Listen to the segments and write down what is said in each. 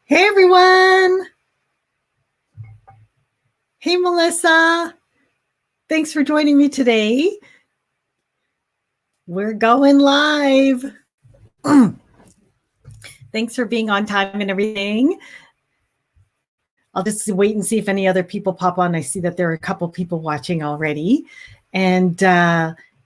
Hey everyone. Hey Melissa. Thanks for joining me today. We're going live. Thanks for being on time and everything. I'll just wait and see if any other people pop on. I see that there are a couple people watching already. And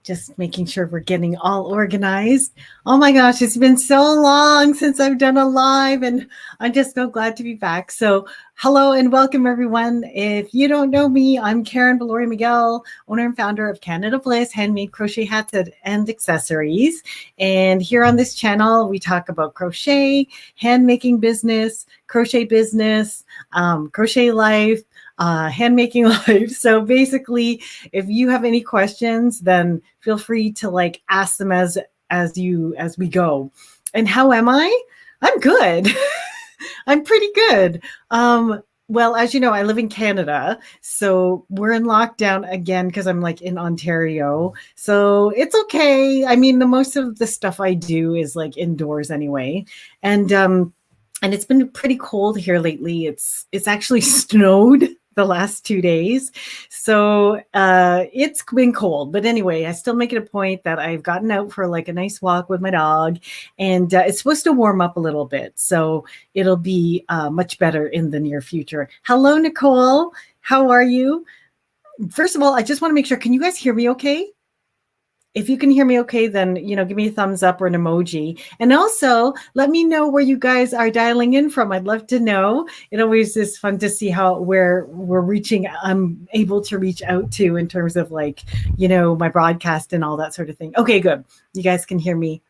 just making sure we're getting all organized. Oh my gosh, it's been so long since I've done a live, and I'm just so glad to be back. So hello and welcome everyone. If you don't know me, I'm Karen Viloria-Miguel, owner and founder of Canada Bliss Handmade crochet hats and accessories. And here on this channel, we talk about crochet, hand making business, crochet business, crochet life, hand making life. So basically, if you have any questions, then feel free to like ask them as we go. And how am I? I'm good. I'm pretty good. Well, as you know, I live in Canada, so we're in lockdown again because I'm like in Ontario. So it's okay. I mean, the most of the stuff I do is like indoors anyway. And it's been pretty cold here lately. It's actually snowed the last 2 days. So it's been cold. But anyway, I still make it a point that I've gotten out for like a nice walk with my dog. And it's supposed to warm up a little bit. So it'll be much better in the near future. Hello, Nicole. How are you? First of all, I just want to make sure, can you guys hear me okay? If you can hear me okay, then, give me a thumbs up or an emoji. And also let me know where you guys are dialing in from. I'd love to know. It always is fun to see where we're reaching. I'm able to reach out to in terms of like, my broadcast and all that sort of thing. Okay, good. You guys can hear me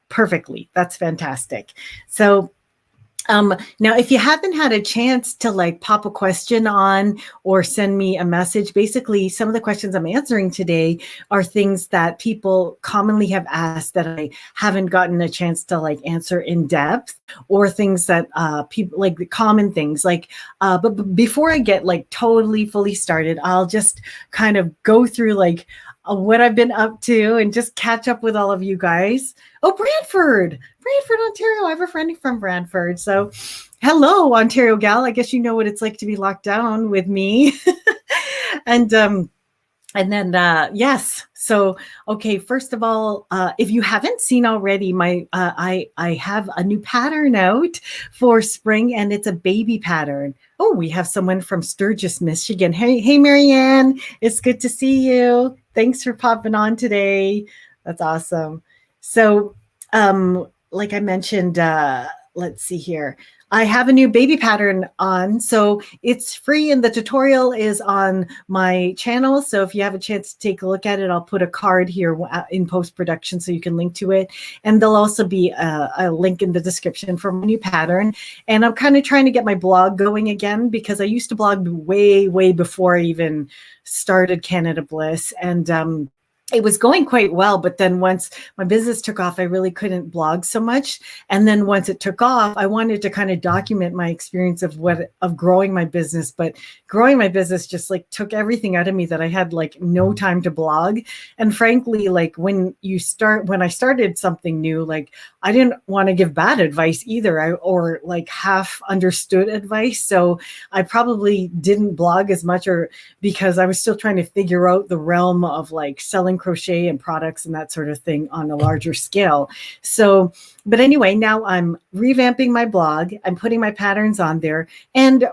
perfectly. That's fantastic. So now, if you haven't had a chance to like pop a question on or send me a message, basically some of the questions I'm answering today are things that people commonly have asked that I haven't gotten a chance to like answer in depth, or things that people like the common things like, but before I get like totally fully started, I'll just kind of go through like what I've been up to and just catch up with all of you guys. Oh, Brantford, Ontario. I have a friend from Brantford. So hello, Ontario gal. I guess you know what it's like to be locked down with me. And then, yes. So, okay, first of all, if you haven't seen already, I have a new pattern out for spring, and it's a baby pattern. Oh, we have someone from Sturgis, Michigan. Hey, Marianne. It's good to see you. Thanks for popping on today. That's awesome. So, like I mentioned, let's see here. I have a new baby pattern on, so it's free, and the tutorial is on my channel. So if you have a chance to take a look at it, I'll put a card here in post-production so you can link to it. And there'll also be a link in the description for my new pattern. And I'm kind of trying to get my blog going again, because I used to blog way, way before I even started Canada Bliss. And it was going quite well, but then once my business took off, I really couldn't blog so much. And then once it took off, I wanted to kind of document my experience of growing my business, but growing my business just like took everything out of me that I had like no time to blog. And frankly, like when I started something new, like I didn't want to give bad advice either, or like half understood advice. So I probably didn't blog as much, or because I was still trying to figure out the realm of like selling crochet and products and that sort of thing on a larger scale. So, but anyway, now I'm revamping my blog. I'm putting my patterns on there. And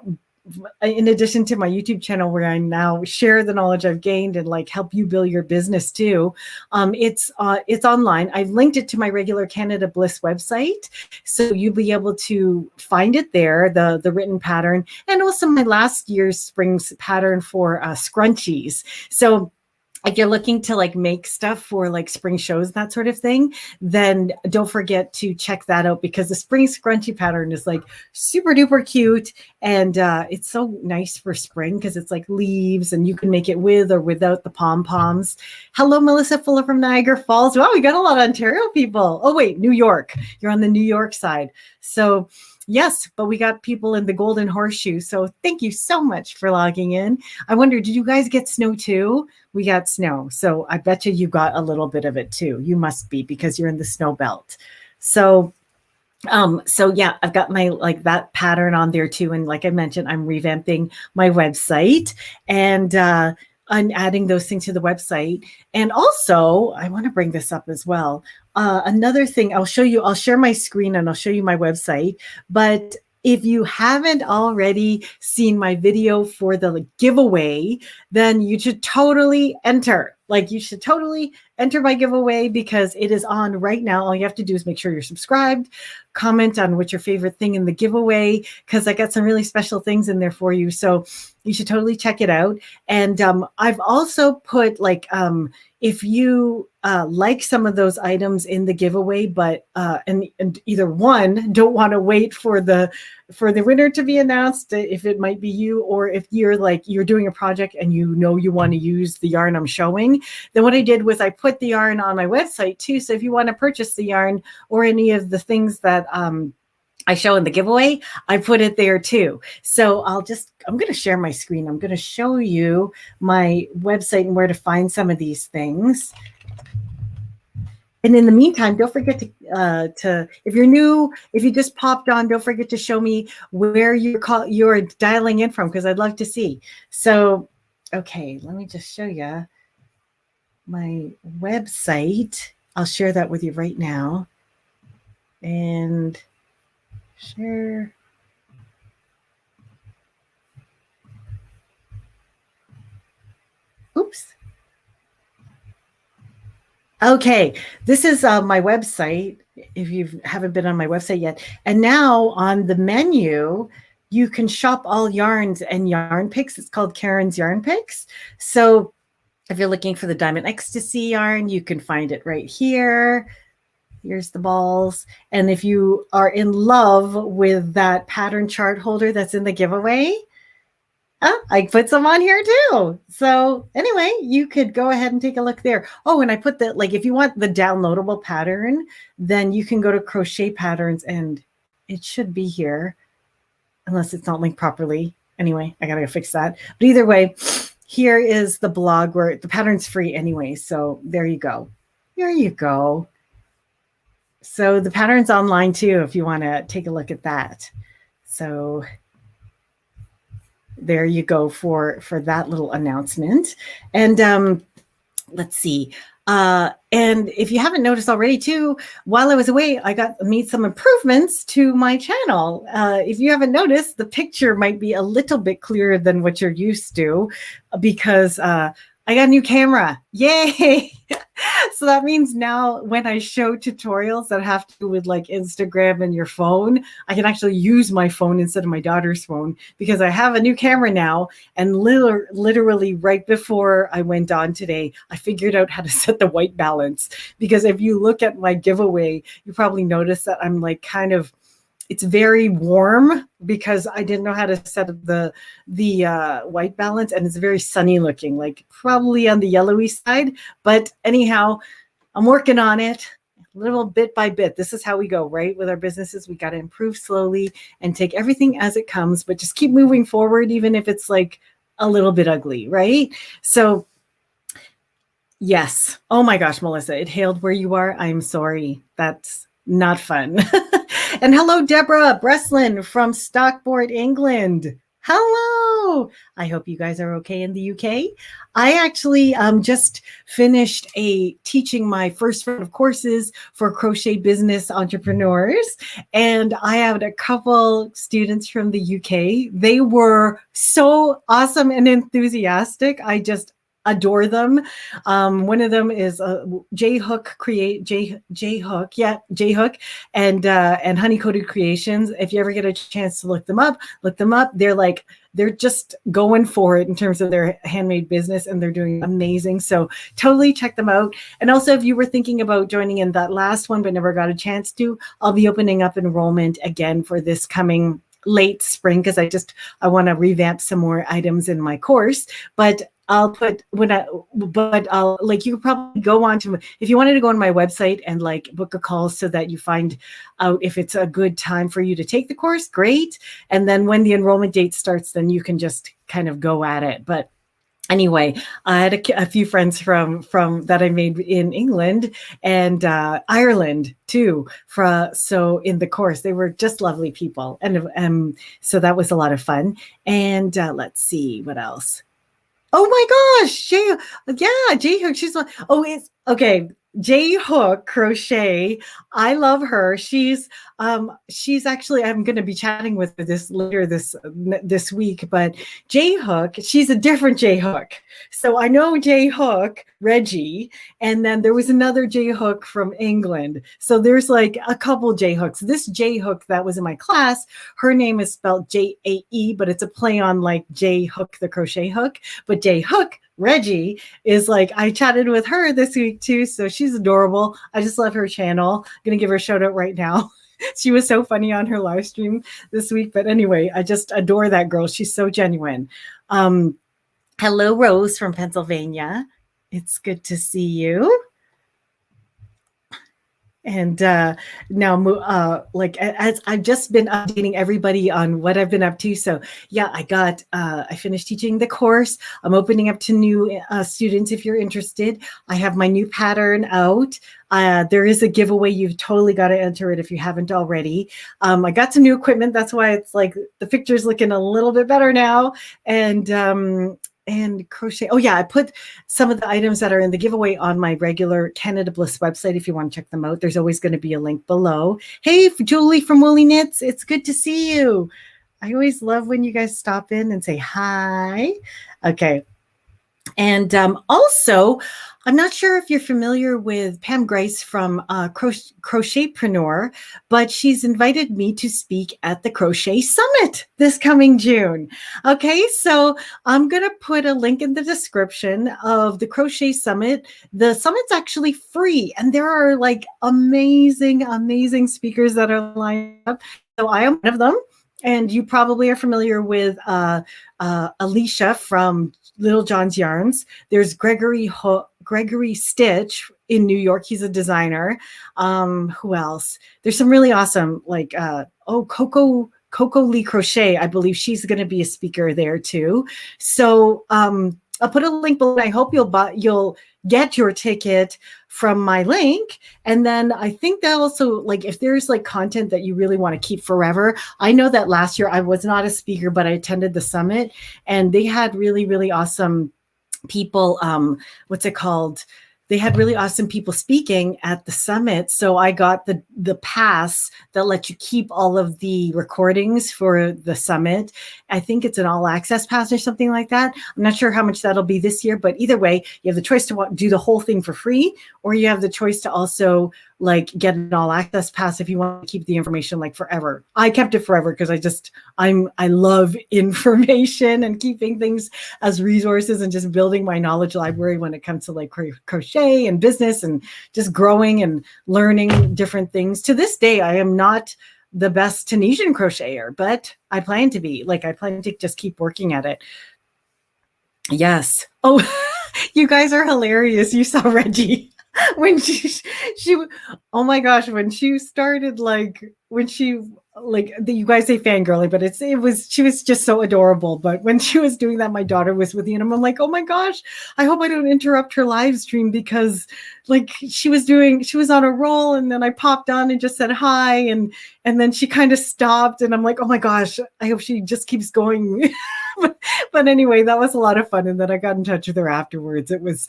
in addition to my YouTube channel, where I now share the knowledge I've gained and like help you build your business too, it's online. I've linked it to my regular Canada Bliss website, so you'll be able to find it there, the written pattern, and also my last year's spring's pattern for scrunchies. So if you're looking to like make stuff for like spring shows, that sort of thing, then don't forget to check that out, because the spring scrunchie pattern is like super duper cute. And it's so nice for spring because it's like leaves, and you can make it with or without the pom-poms. Hello, Melissa Fuller from Niagara Falls. Wow, we got a lot of Ontario people. Oh, wait, New York. You're on the New York side. So yes, but we got people in the Golden Horseshoe. So thank you so much for logging in. I wonder, did you guys get snow too? We got snow. So I bet you got a little bit of it too. You must be, because you're in the snow belt. So So yeah, I've got my like that pattern on there too. And like I mentioned, I'm revamping my website and I'm adding those things to the website. And also I want to bring this up as well. Another thing I'll show you, I'll share my screen and I'll show you my website. But if you haven't already seen my video for the giveaway, then you should totally enter. Like you should totally enter my giveaway because it is on right now. All you have to do is make sure you're subscribed, comment on what's your favorite thing in the giveaway, because I got some really special things in there for you. So you should totally check it out. And I've also put like, if you like some of those items in the giveaway, but and either one, don't want to wait for the winner to be announced, if it might be you, or if you're like, you're doing a project and you know you want to use the yarn I'm showing, then what I did was I put the yarn on my website too. So if you want to purchase the yarn or any of the things that I show in the giveaway, I put it there too. So I'm going to share my screen. I'm going to show you my website and where to find some of these things. And in the meantime, don't forget to if you're new, if you just popped on, don't forget to show me where you're dialing in from, because I'd love to see. So, okay, let me just show you my website. I'll share that with you right now. And share. Oops. Okay, this is my website, if you haven't been on my website yet. And now on the menu, you can shop all yarns and yarn picks. It's called Karen's Yarn Picks. So if you're looking for the Diamond Ecstasy yarn, you can find it right here. Here's the balls. And if you are in love with that pattern chart holder that's in the giveaway, I put some on here too. So anyway, you could go ahead and take a look there. Oh, and I put that, like, if you want the downloadable pattern, then you can go to Crochet Patterns and it should be here, unless it's not linked properly. Anyway, I gotta fix that. But either way, here is the blog where the pattern's free anyway. So there you go. There you go. So the pattern's online too, if you want to take a look at that. So there you go for that little announcement. And let's see. And if you haven't noticed already too, while I was away, I made some improvements to my channel. If you haven't noticed, the picture might be a little bit clearer than what you're used to, because I got a new camera. Yay! So that means now when I show tutorials that have to do with like Instagram and your phone, I can actually use my phone instead of my daughter's phone, because I have a new camera now. And literally right before I went on today, I figured out how to set the white balance. Because if you look at my giveaway, you probably notice that I'm like it's very warm because I didn't know how to set the white balance, and it's very sunny looking, like probably on the yellowy side. But anyhow, I'm working on it little bit by bit. This is how we go, right? With our businesses, we got to improve slowly and take everything as it comes, but just keep moving forward, even if it's like a little bit ugly, right? So yes. Oh my gosh, Melissa, it hailed where you are. I'm sorry. That's not fun. And hello, Deborah Breslin from Stockport, England. Hello. I hope you guys are okay in the UK. I actually just finished teaching my first round of courses for crochet business entrepreneurs. And I had a couple students from the UK. They were so awesome and enthusiastic. I just adore them. One of them is J Hook and Honey Coated Creations. If you ever get a chance to look them up. They're just going for it in terms of their handmade business, and they're doing amazing. So totally check them out. And also, if you were thinking about joining in that last one but never got a chance to, I'll be opening up enrollment again for this coming late spring, because I want to revamp some more items in my course. But I'll you could probably go on to, if you wanted to go on my website and like book a call so that you find out if it's a good time for you to take the course, great. And then when the enrollment date starts, then you can just kind of go at it. But Anyway, I had a few friends from that I made in England and Ireland too. So in the course, they were just lovely people, and so that was a lot of fun. And let's see what else. Oh my gosh, J Hook. She's like, oh, it's okay. J Hook Crochet. I love her. She's actually, I'm going to be chatting with her later this week, but J Hook, she's a different J Hook. So I know J Hook, Reggie, and then there was another J Hook from England. So there's like a couple J Hooks. This J Hook that was in my class, her name is spelled J-A-E, but it's a play on like J Hook, the crochet hook. But J Hook, Reggie, is like, I chatted with her this week too. So she's adorable. I just love her channel. I'm going to give her a shout out right now. She was so funny on her live stream this week. But anyway, I just adore that girl. She's so genuine. Hello, Rose from Pennsylvania. It's good to see you. And now, like, as I've just been updating everybody on what I've been up to. So yeah, I finished teaching the course. I'm opening up to new students if you're interested. I have my new pattern out. There is a giveaway. You've totally got to enter it if you haven't already. I got some new equipment. That's why it's like the picture's looking a little bit better now. And crochet. Oh yeah, I put some of the items that are in the giveaway on my regular Canada Bliss website if you want to check them out. There's always going to be a link below. Hey, Julie from Woolly Knits, it's good to see you. I always love when you guys stop in and say hi. Okay. And also, I'm not sure if you're familiar with Pam Grace from Crochetpreneur, but she's invited me to speak at the Crochet Summit this coming June. Okay, so I'm going to put a link in the description of the Crochet Summit. The summit's actually free, and there are like amazing, amazing speakers that are lined up. So I am one of them. And you probably are familiar with Alicia from Little John's Yarns. There's Gregory Stitch in New York. He's a designer. Who else? There's some really awesome, like, Coco Lee Crochet. I believe she's going to be a speaker there too. So I'll put a link below. I hope you'll get your ticket from my link. And then I think that also, like, if there's like content that you really want to keep forever, I know that last year I was not a speaker, but I attended the summit and they had really, really awesome people. What's it called? They had really awesome people speaking at the summit. So I got the pass that lets you keep all of the recordings for the summit. I think it's an all access pass or something like that. I'm not sure how much that'll be this year, but either way, you have the choice to do the whole thing for free, or you have the choice to also like get an all access pass if you want to keep the information like forever. I kept it forever because I love information and keeping things as resources and just building my knowledge library when it comes to like crochet and business and just growing and learning different things. To this day, I am not the best Tunisian crocheter, but I plan to be. Like, I plan to just keep working at it. Yes. Oh, you guys are hilarious. You saw Reggie when she oh my gosh, when she started, like, when she, like, you guys say fangirling, but she was just so adorable. But when she was doing that, my daughter was with you, and I'm like, oh my gosh, I hope I don't interrupt her live stream, because like she was on a roll, and then I popped on and just said hi, and then she kind of stopped, and I'm like, oh my gosh, I hope she just keeps going. But anyway, that was a lot of fun. And then I got in touch with her afterwards. It was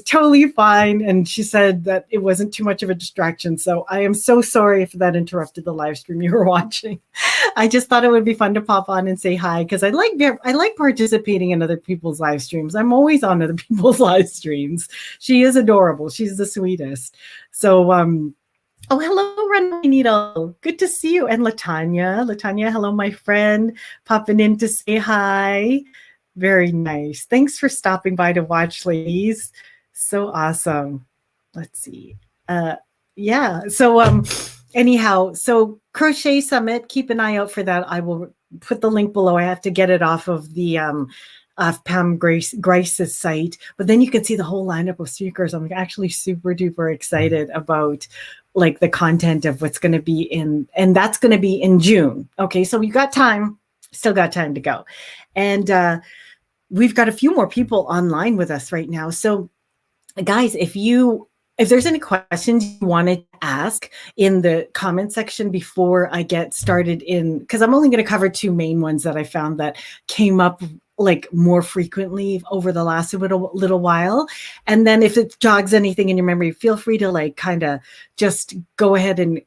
totally fine. And she said that it wasn't too much of a distraction. So I am so sorry if that interrupted the live stream you were watching. I just thought it would be fun to pop on and say hi, because I like participating in other people's live streams. I'm always on other people's live streams. She is adorable. She's the sweetest. So, oh, hello, Runaway Needle. Good to see you. And Latanya, hello, my friend. Popping in to say hi. Very nice. Thanks for stopping by to watch, ladies. So awesome. Let's see. Yeah. So anyhow, so Crochet Summit, keep an eye out for that. I will put the link below. I have to get it off of the Pam Grace's site, but then you can see the whole lineup of speakers. I'm actually super duper excited about like the content of what's going to be in, and that's going to be in June. Okay, so we got time, still got time to go. And we've got a few more people online with us right now. So guys, if there's any questions you wanted to ask in the comment section before I get started because I'm only going to cover 2 main ones that I found that came up like more frequently over the last little while. And then if it jogs anything in your memory, feel free to like kind of just go ahead and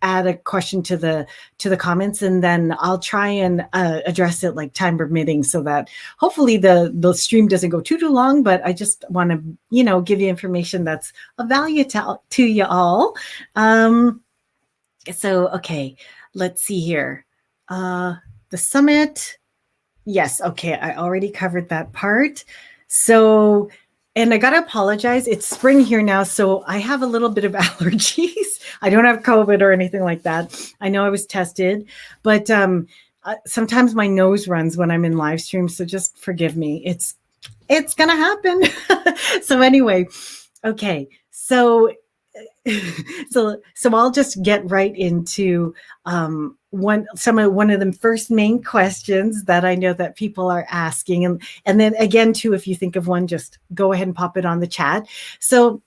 add a question to the comments, and then I'll try and address it like time permitting, so that hopefully the stream doesn't go too long. But I just want to give you information that's of value to you all. So okay, let's see here. The summit. Yes, okay, I already covered that part. So, and I gotta apologize, it's spring here now, so I have a little bit of allergies. I don't have COVID or anything like that. I know I was tested, but sometimes my nose runs when I'm in live stream, so just forgive me. It's gonna happen. So anyway, okay, so I'll just get right into one of the first main questions that I know that people are asking, and then again too, if you think of one, just go ahead and pop it on the chat. So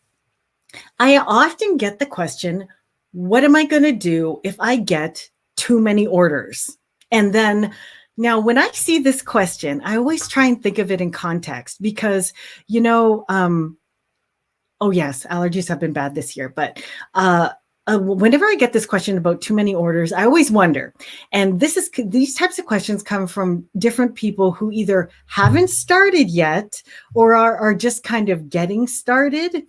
I often get the question, what am I going to do if I get too many orders? And then now when I see this question, I always try and think of it in context, because oh yes, allergies have been bad this year, but whenever I get this question about too many orders, I always wonder. And these types of questions come from different people who either haven't started yet or are just kind of getting started.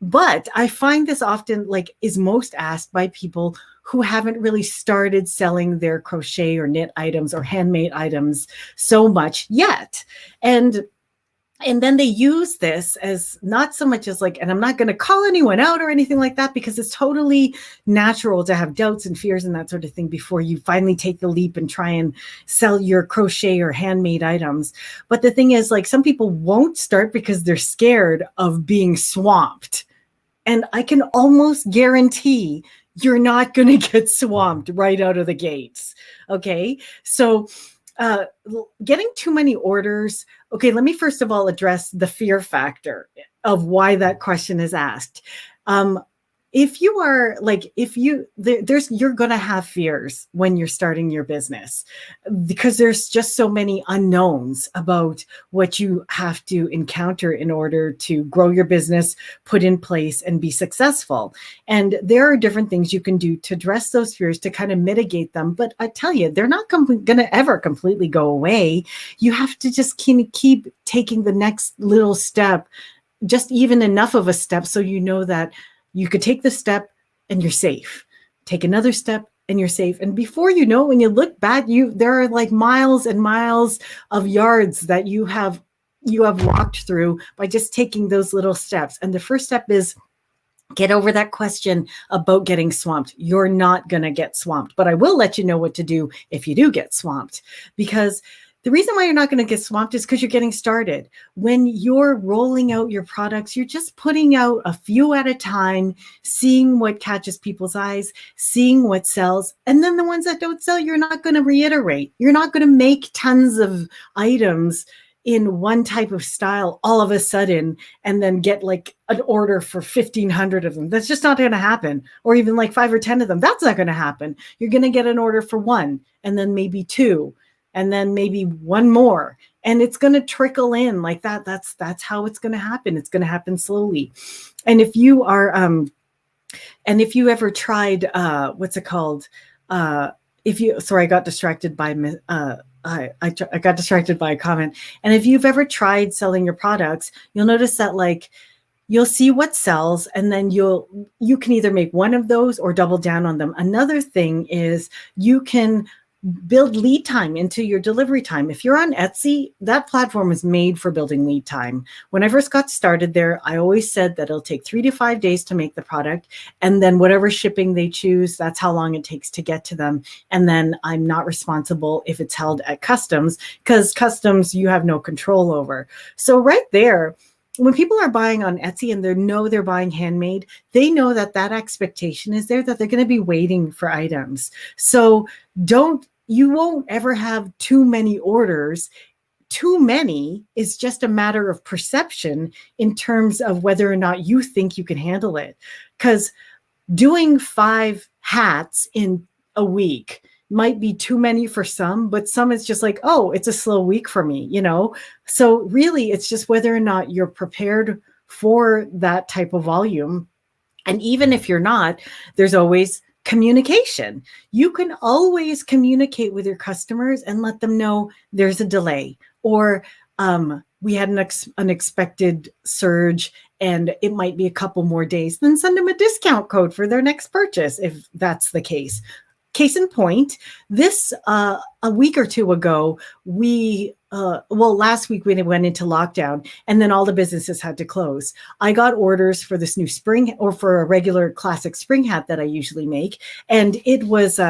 But I find this often is most asked by people who haven't really started selling their crochet or knit items or handmade items so much yet. And then they use this as not so much as and I'm not going to call anyone out or anything like that, because it's totally natural to have doubts and fears and that sort of thing before you finally take the leap and try and sell your crochet or handmade items. But the thing is, some people won't start because they're scared of being swamped. And I can almost guarantee you're not going to get swamped right out of the gates. Okay. So getting too many orders. Okay, let me first of all address the fear factor of why that question is asked. If you are you're going to have fears when you're starting your business, because there's just so many unknowns about what you have to encounter in order to grow your business, put in place, and be successful. And there are different things you can do to address those fears, to kind of mitigate them. But I tell you, they're not going to ever completely go away. You have to just keep taking the next little step, just even enough of a step so you know that you could take the step and you're safe. Take another step and you're safe. And before you know, when you look back, there are miles and miles of yards that you have walked through by just taking those little steps. And the first step is get over that question about getting swamped. You're not going to get swamped, but I will let you know what to do if you do get swamped, because the reason why you're not going to get swamped is because you're getting started. When you're rolling out your products, you're just putting out a few at a time, seeing what catches people's eyes, seeing what sells. And then the ones that don't sell, you're not going to reiterate. You're not going to make tons of items in one type of style all of a sudden and then get an order for 1,500 of them. That's just not going to happen. Or even 5 or 10 of them. That's not going to happen. You're going to get an order for 1, and then maybe 2. And then maybe 1 more, and it's going to trickle in like that. That's how it's going to happen. It's going to happen slowly. And if you are, and if you ever tried, what's it called? Sorry, I got distracted by, I got distracted by a comment. And if you've ever tried selling your products, you'll notice that you'll see what sells, and then you can either make one of those or double down on them. Another thing is you can build lead time into your delivery time. If you're on Etsy, that platform is made for building lead time. When I first got started there, I always said that it'll take 3 to 5 days to make the product. And then whatever shipping they choose, that's how long it takes to get to them. And then I'm not responsible if it's held at customs, because customs you have no control over. So right there, when people are buying on Etsy and they know they're buying handmade, they know that expectation is there, that they're going to be waiting for items. So you won't ever have too many orders too many is just a matter of perception in terms of whether or not you think you can handle it. Because doing 5 hats in a week might be too many for some, but some it's just like, oh, it's a slow week for me, you know? So really it's just whether or not you're prepared for that type of volume. And even if you're not, there's always communication. You can always communicate with your customers and let them know there's a delay, or we had an unexpected surge and it might be a couple more days. Then send them a discount code for their next purchase if that's the case. Case in point, this a week or two ago, last week we went into lockdown and then all the businesses had to close. I got orders for this new spring, or for a regular classic spring hat that I usually make. And it was,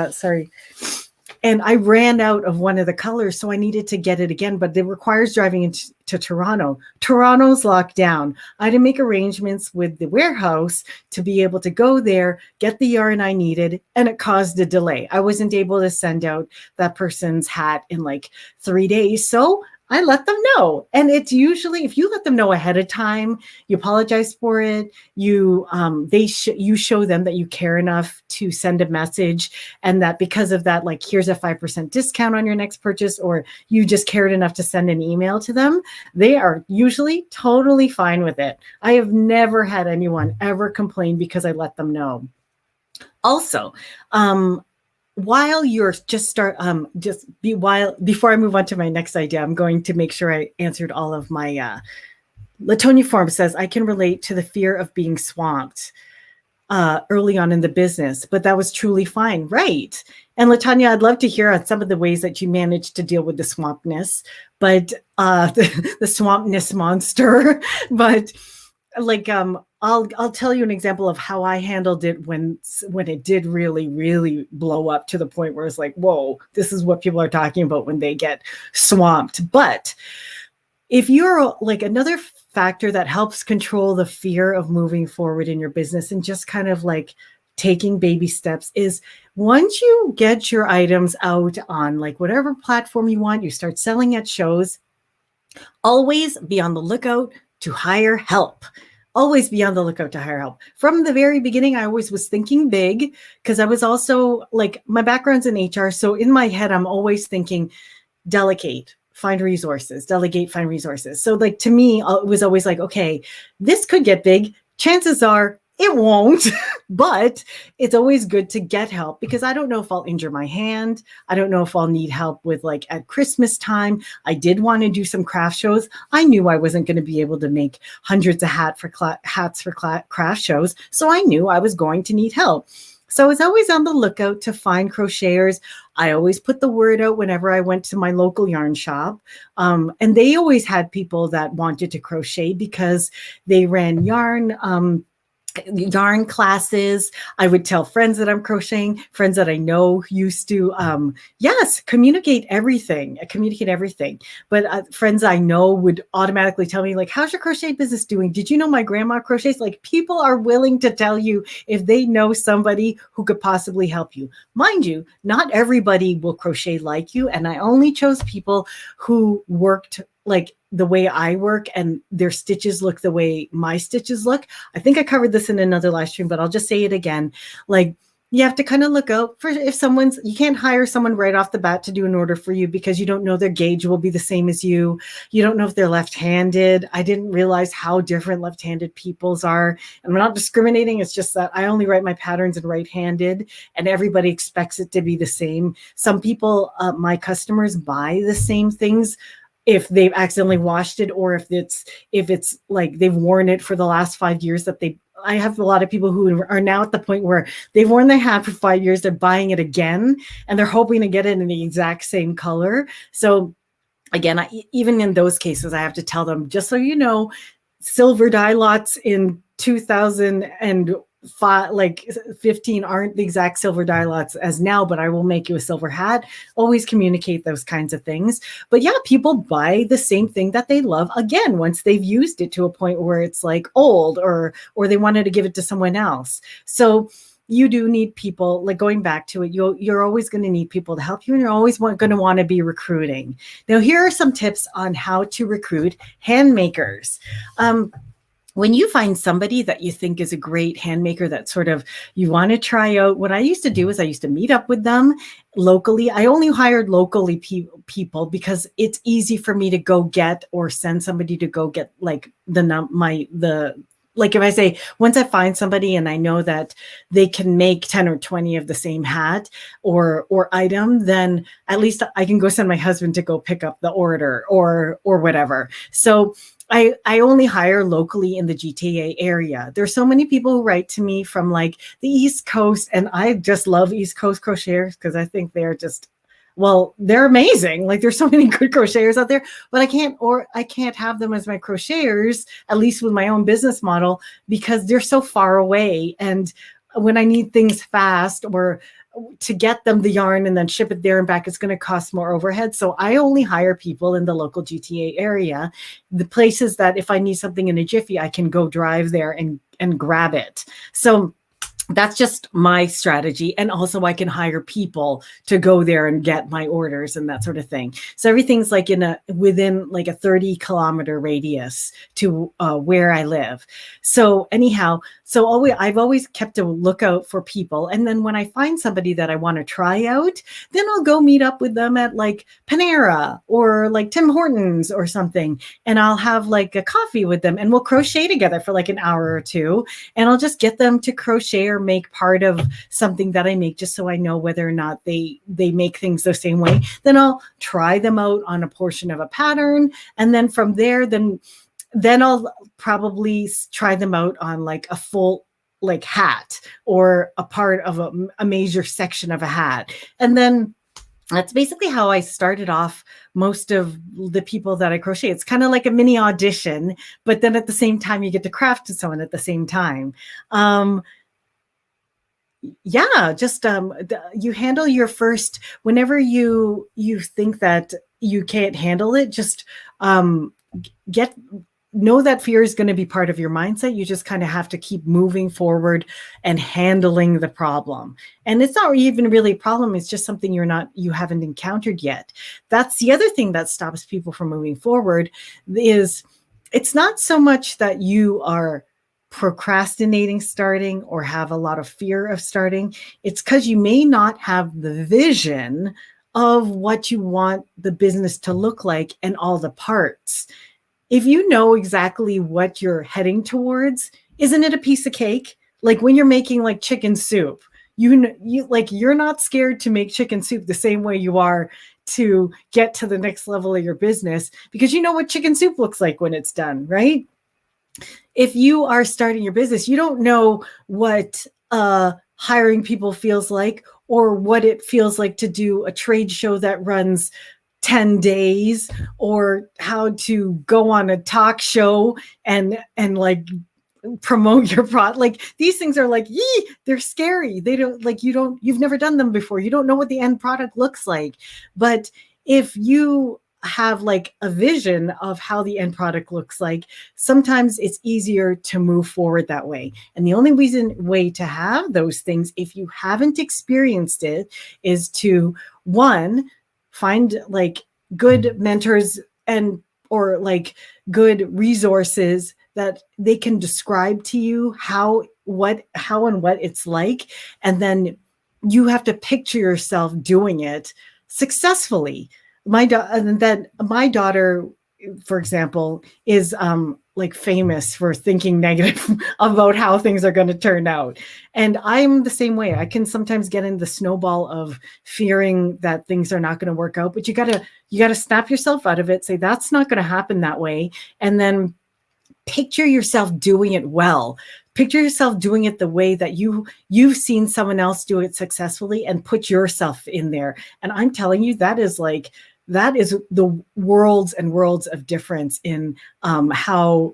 and I ran out of one of the colors, so I needed to get it again, but it requires driving into Toronto. Toronto's locked down. I had to make arrangements with the warehouse to be able to go there, get the yarn I needed, and it caused a delay. I wasn't able to send out that person's hat in like 3 days. So I let them know. And it's usually, if you let them know ahead of time, you apologize for it, you show them that you care enough to send a message, and that because of that, like, here's a 5% discount on your next purchase, or you just cared enough to send an email to them, they are usually totally fine with it. I have never had anyone ever complain because I let them know. Also, while you're before I move on to my next idea, I'm going to make sure I answered all of my, Latonia Form says, I can relate to the fear of being swamped early on in the business, but that was truly fine. Right. And Latonia, I'd love to hear on some of the ways that you managed to deal with the swampness, but the swampness monster, but like, I'll tell you an example of how I handled it when it did really, really blow up to the point where it's like, whoa, this is what people are talking about when they get swamped. But if you're like, another factor that helps control the fear of moving forward in your business and just kind of like taking baby steps is, once you get your items out on like whatever platform you want, you start selling at shows, always be on the lookout to hire help. Always be on the lookout to hire help. From the very beginning, I always was thinking big, because I was also like, my background's in HR. So in my head, I'm always thinking delegate, find resources, delegate, find resources. So like, to me, it was always like, okay, this could get big. Chances are it won't, but it's always good to get help, because I don't know if I'll injure my hand. I don't know if I'll need help with, like, at Christmas time, I did want to do some craft shows. I knew I wasn't going to be able to make hundreds of hats for craft shows. So I knew I was going to need help. So I was always on the lookout to find crocheters. I always put the word out whenever I went to my local yarn shop. And they always had people that wanted to crochet because they ran yarn classes. I would tell friends that I'm crocheting, friends that I know used to, communicate everything. But friends I know would automatically tell me, like, how's your crochet business doing? Did you know my grandma crochets? Like, people are willing to tell you if they know somebody who could possibly help you. Mind you, not everybody will crochet like you. And I only chose people who worked like the way I work and their stitches look the way my stitches look. I think I covered this in another live stream, but I'll just say it again. Like, you have to kind of look out for if you can't hire someone right off the bat to do an order for you, because you don't know their gauge will be the same as you. You don't know if they're left-handed. I didn't realize how different left-handed people's are. And I'm not discriminating. It's just that I only write my patterns in right-handed, and everybody expects it to be the same. Some people, my customers, buy the same things if they've accidentally washed it, or if it's like they've worn it for the last 5 years. I have a lot of people who are now at the point where they've worn their hat for 5 years, they're buying it again, and they're hoping to get it in the exact same color. So again, even in those cases, I have to tell them, just so you know, silver dye lots in 2015 aren't the exact silver dye lots as now, but I will make you a silver hat. Always communicate those kinds of things. But yeah, people buy the same thing that they love again once they've used it to a point where it's like old, or they wanted to give it to someone else. So you do need people, like going back to it, you're always going to need people to help you, and you're always going to want to be recruiting. Now, here are some tips on how to recruit hand makers. When you find somebody that you think is a great hand maker that sort of you want to try out, what I used to do is I used to meet up with them locally. I only hired locally people because it's easy for me to go get or send somebody to go get like like if I say, once I find somebody and I know that they can make 10 or 20 of the same hat or item, then at least I can go send my husband to go pick up the order or whatever. So I only hire locally in the GTA area. There's so many people who write to me from like the East Coast, and I just love East Coast crocheters because I think they're just, well, they're amazing. Like there's so many good crocheters out there, but I can't have them as my crocheters, at least with my own business model, because they're so far away. And when I need things fast or to get them the yarn and then ship it there and back, it's going to cost more overhead. So I only hire people in the local GTA area, the places that if I need something in a jiffy, I can go drive there and grab it. So that's just my strategy. And also I can hire people to go there and get my orders and that sort of thing. So everything's like within like a 30-kilometer radius to where I live. So anyhow, I've always kept a lookout for people. And then when I find somebody that I want to try out, then I'll go meet up with them at like Panera or like Tim Hortons or something. And I'll have like a coffee with them and we'll crochet together for like an hour or two. And I'll just get them to crochet or make part of something that I make, just so I know whether or not they make things the same way. Then I'll try them out on a portion of a pattern. And then from there, then I'll probably try them out on like a full like hat or a part of a major section of a hat. And then that's basically how I started off most of the people that I crochet. It's kind of like a mini audition, but then at the same time, you get to craft to someone at the same time. Yeah, just you handle your first, whenever you think that you can't handle it, just know that fear is going to be part of your mindset. You just kind of have to keep moving forward and handling the problem. And it's not even really a problem. It's just something you haven't encountered yet. That's the other thing that stops people from moving forward, is it's not so much that you are procrastinating starting or have a lot of fear of starting. It's because you may not have the vision of what you want the business to look like and all the parts. If you know exactly what you're heading towards, isn't it a piece of cake? Like when you're making like chicken soup, you're not scared to make chicken soup the same way you are to get to the next level of your business, because you know what chicken soup looks like when it's done, right? If you are starting your business, you don't know what hiring people feels like, or what it feels like to do a trade show that runs 10 days, or how to go on a talk show and like promote your product. Like these things are like, they're scary. They don't like, you've never done them before. You don't know what the end product looks like. But if you have like a vision of how the end product looks like, sometimes it's easier to move forward that way. And the only way to have those things, if you haven't experienced it, is to, one, find like good mentors or like good resources that they can describe to you how and what it's like. And then you have to picture yourself doing it successfully. My daughter, for example, is like famous for thinking negative about how things are going to turn out. And I'm the same way. I can sometimes get in the snowball of fearing that things are not going to work out, but you gotta snap yourself out of it, say that's not going to happen that way. And then picture yourself doing it well. Picture yourself doing it the way that you've seen someone else do it successfully, and put yourself in there. And I'm telling you, that is the worlds and worlds of difference in how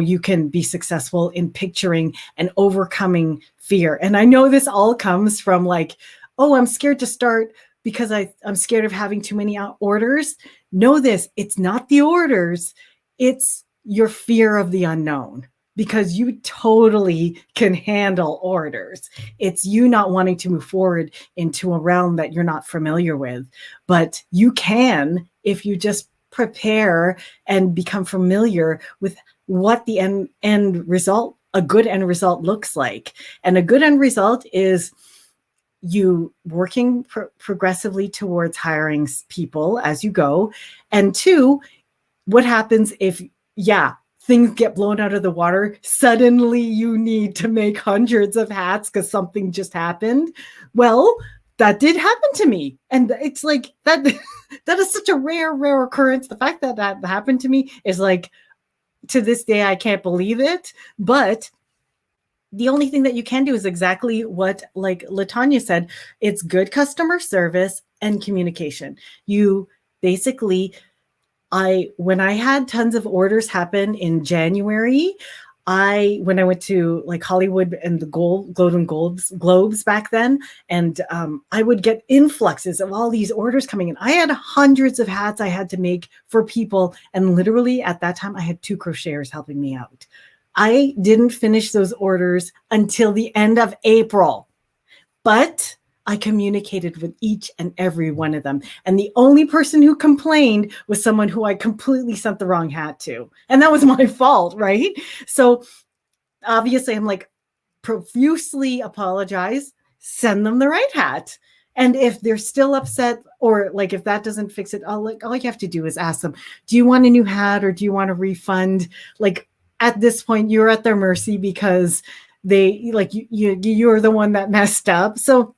you can be successful in picturing and overcoming fear. And I know this all comes from like, oh, I'm scared to start because I'm scared of having too many orders. Know this, it's not the orders, it's your fear of the unknown. because you totally can handle orders. It's you not wanting to move forward into a realm that you're not familiar with, but you can if you just prepare and become familiar with what the end result, a good end result looks like. And a good end result is you working progressively towards hiring people as you go. And two, what happens if, things get blown out of the water, suddenly you need to make hundreds of hats because something just happened. Well, that did happen to me. And it's like that that is such a rare occurrence. The fact that that happened to me is like, to this day, I can't believe it. But the only thing that you can do is exactly what, like LaTanya said, it's good customer service and communication. You basically, when I had tons of orders happen in January, when I went to like Hollywood and the Golden Globes back then, and I would get influxes of all these orders coming in. I had hundreds of hats I had to make for people. And literally at that time, I had 2 crocheters helping me out. I didn't finish those orders until the end of April, but I communicated with each and every one of them. And the only person who complained was someone who I completely sent the wrong hat to. And that was my fault, right? So obviously I'm like, profusely apologize, send them the right hat. And if they're still upset, or like if that doesn't fix it, all you have to do is ask them, do you want a new hat or do you want a refund? Like at this point, you're at their mercy because they like you're the one that messed up. So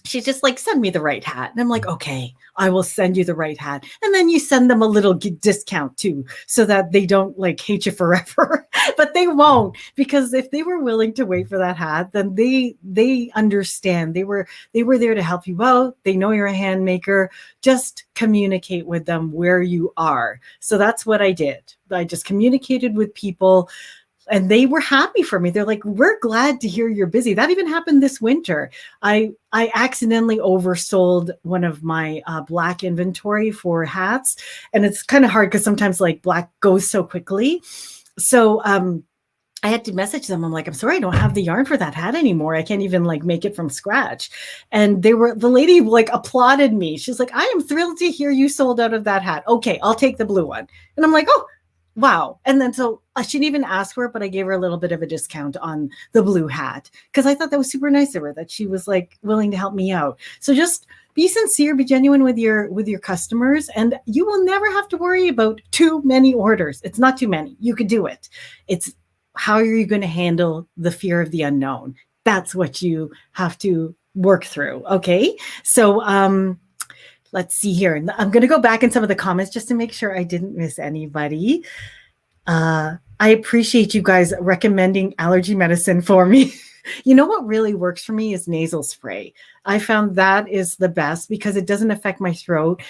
she's just like, send me the right hat. And I'm like, okay, I will send you the right hat. And then you send them a little discount too, so that they don't like hate you forever. But they won't, because if they were willing to wait for that hat, then they understand. They were there to help you out. They know you're a hand maker. Just communicate with them where you are. So that's what I did. I just communicated with people. And they were happy for me. They're like, we're glad to hear you're busy. That even happened this winter. I accidentally oversold one of my black inventory for hats. And it's kind of hard because sometimes like black goes so quickly. So I had to message them. I'm like, I'm sorry, I don't have the yarn for that hat anymore. I can't even like make it from scratch. And the lady like applauded me. She's like, I am thrilled to hear you sold out of that hat. Okay, I'll take the blue one. And I'm like, oh, wow. And then so I shouldn't even ask for it, but I gave her a little bit of a discount on the blue hat because I thought that was super nice of her, that she was like willing to help me out. So just be sincere, be genuine with your customers, and you will never have to worry about too many orders. It's not too many. You could do it. It's how are you going to handle the fear of the unknown? That's what you have to work through. Okay. So, let's see here. I'm going to go back in some of the comments just to make sure I didn't miss anybody. I appreciate you guys recommending allergy medicine for me. You know what really works for me is nasal spray. I found that is the best because it doesn't affect my throat.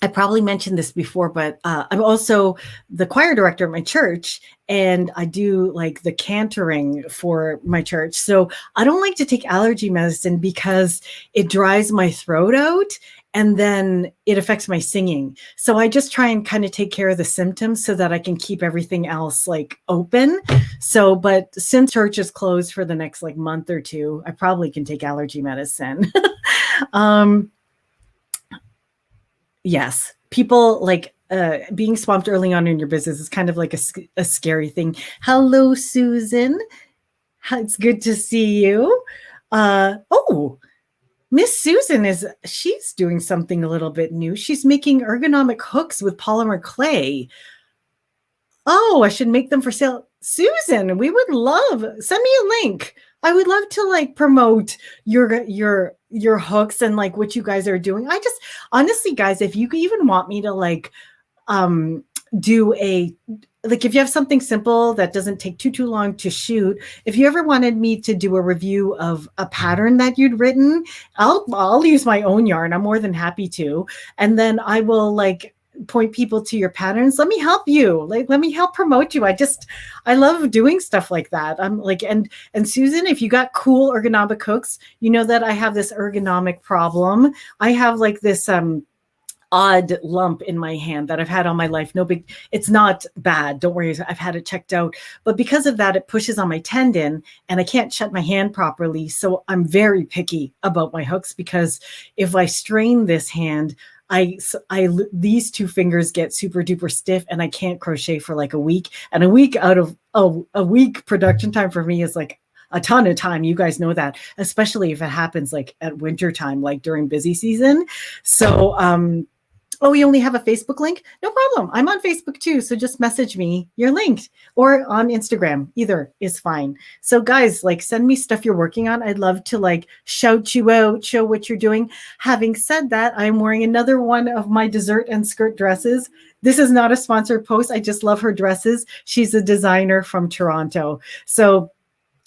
I probably mentioned this before, but I'm also the choir director at my church, and I do like the cantering for my church. So I don't like to take allergy medicine because it dries my throat out and then it affects my singing. So I just try and kind of take care of the symptoms so that I can keep everything else like open. So, but since church is closed for the next like month or two, I probably can take allergy medicine. Yes, people like being swamped early on in your business is kind of like a scary thing. Hello, Susan. It's good to see you. Oh, Miss Susan she's doing something a little bit new. She's making ergonomic hooks with polymer clay. Oh, I should make them for sale. Susan, we would love, send me a link. I would love to like promote your hooks and like what you guys are doing. I just honestly, guys, if you even want me to like do if you have something simple that doesn't take too long to shoot, if you ever wanted me to do a review of a pattern that you'd written, I'll use my own yarn. I'm more than happy to. And then I will like point people to your patterns. Let me help you. Like, let me help promote you. I love doing stuff like that. I'm like, and Susan, if you got cool ergonomic hooks, you know that I have this ergonomic problem. I have like this, odd lump in my hand that I've had all my life. No big, it's not bad. Don't worry. I've had it checked out. But because of that, it pushes on my tendon and I can't shut my hand properly. So I'm very picky about my hooks, because if I strain this hand, these two fingers get super duper stiff and I can't crochet for like a week. And a week out of a week production time for me is like a ton of time. You guys know that, especially if it happens like at winter time, like during busy season. So, oh, we only have a Facebook link? No problem. I'm on Facebook too. So just message me. You're linked, or on Instagram. Either is fine. So guys, like, send me stuff you're working on. I'd love to like shout you out, show what you're doing. Having said that, I'm wearing another one of my dessert and skirt dresses. This is not a sponsored post. I just love her dresses. She's a designer from Toronto. So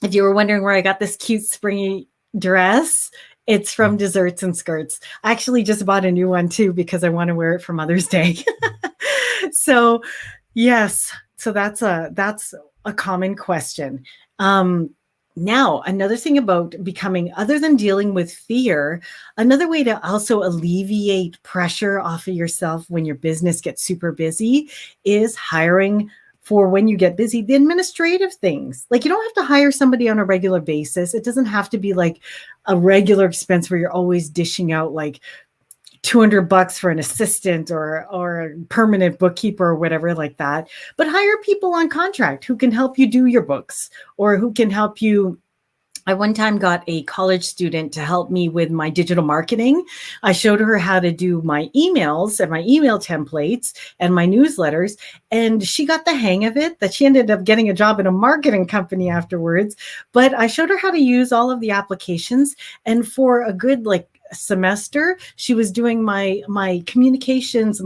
if you were wondering where I got this cute springy dress, it's from Desserts and Skirts. I actually just bought a new one too, because I want to wear it for Mother's Day. So yes, so that's a common question. Now, another thing about becoming, other than dealing with fear, another way to also alleviate pressure off of yourself when your business gets super busy is hiring for when you get busy, the administrative things. Like, you don't have to hire somebody on a regular basis. It doesn't have to be like a regular expense where you're always dishing out like $200 for an assistant or a permanent bookkeeper or whatever like that. But hire people on contract who can help you do your books, or who can help you. I one time got a college student to help me with my digital marketing. I showed her how to do my emails and my email templates and my newsletters. And she got the hang of it, that she ended up getting a job in a marketing company afterwards. But I showed her how to use all of the applications. And for a good like semester, she was doing my communications,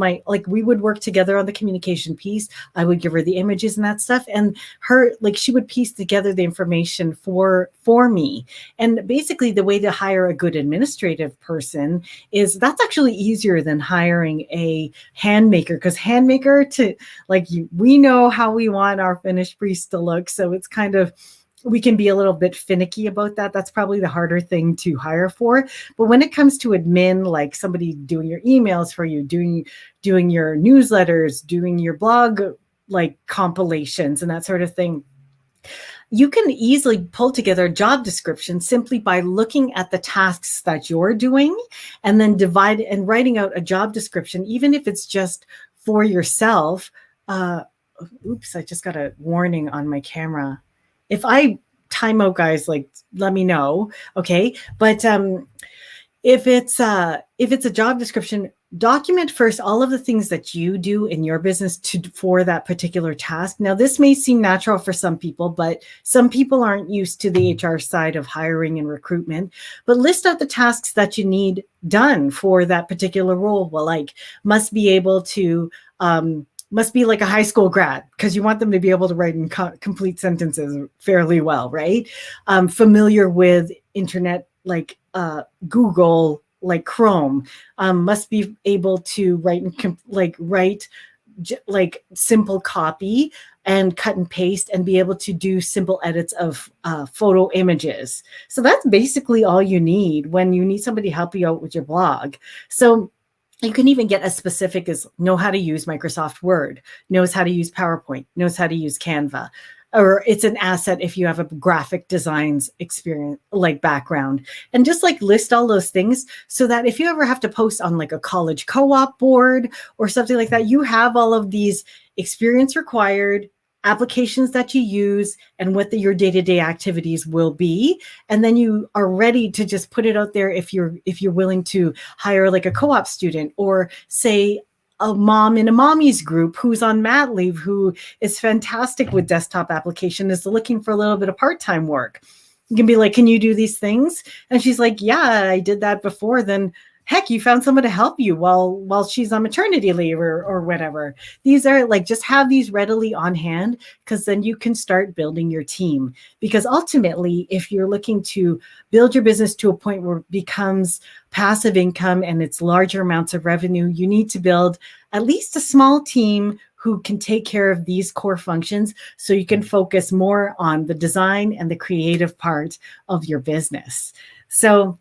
we would work together on the communication piece. I would give her the images and that stuff, and her, like, she would piece together the information for me. And basically the way to hire a good administrative person is, that's actually easier than hiring a hand maker, because hand maker, to like, we know how we want our finished piece to look. So it's kind of, we can be a little bit finicky about that. That's probably the harder thing to hire for. But when it comes to admin, like somebody doing your emails for you, doing your newsletters, doing your blog, like compilations and that sort of thing, you can easily pull together a job description simply by looking at the tasks that you're doing and then divide and writing out a job description, even if it's just for yourself. Oops, I just got a warning on my camera. If I time out, guys, like, let me know. Okay. But if it's a job description, document first all of the things that you do in your business for that particular task. Now, this may seem natural for some people, but some people aren't used to the HR side of hiring and recruitment. But list out the tasks that you need done for that particular role. Well, like, must be like a high school grad, because you want them to be able to write in complete sentences fairly well, right? Familiar with internet, like Google, like Chrome, must be able to write simple copy and cut and paste, and be able to do simple edits of photo images. So that's basically all you need when you need somebody to help you out with your blog. So you can even get as specific as know how to use Microsoft Word, knows how to use PowerPoint, knows how to use Canva, or it's an asset if you have a graphic designs experience, like background, and just like list all those things so that if you ever have to post on like a college co-op board or something like that, you have all of these experience required, applications that you use, and what your day-to-day activities will be. And then you are ready to just put it out there if you're willing to hire like a co-op student, or say a mom in a mommy's group who's on mat leave, who is fantastic with desktop application, is looking for a little bit of part-time work. You can be like, can you do these things? And she's like, yeah, I did that before. Then heck, you found someone to help you while she's on maternity leave or whatever. These are like, just have these readily on hand, because then you can start building your team. Because ultimately, if you're looking to build your business to a point where it becomes passive income and it's larger amounts of revenue, you need to build at least a small team who can take care of these core functions, so you can focus more on the design and the creative part of your business. So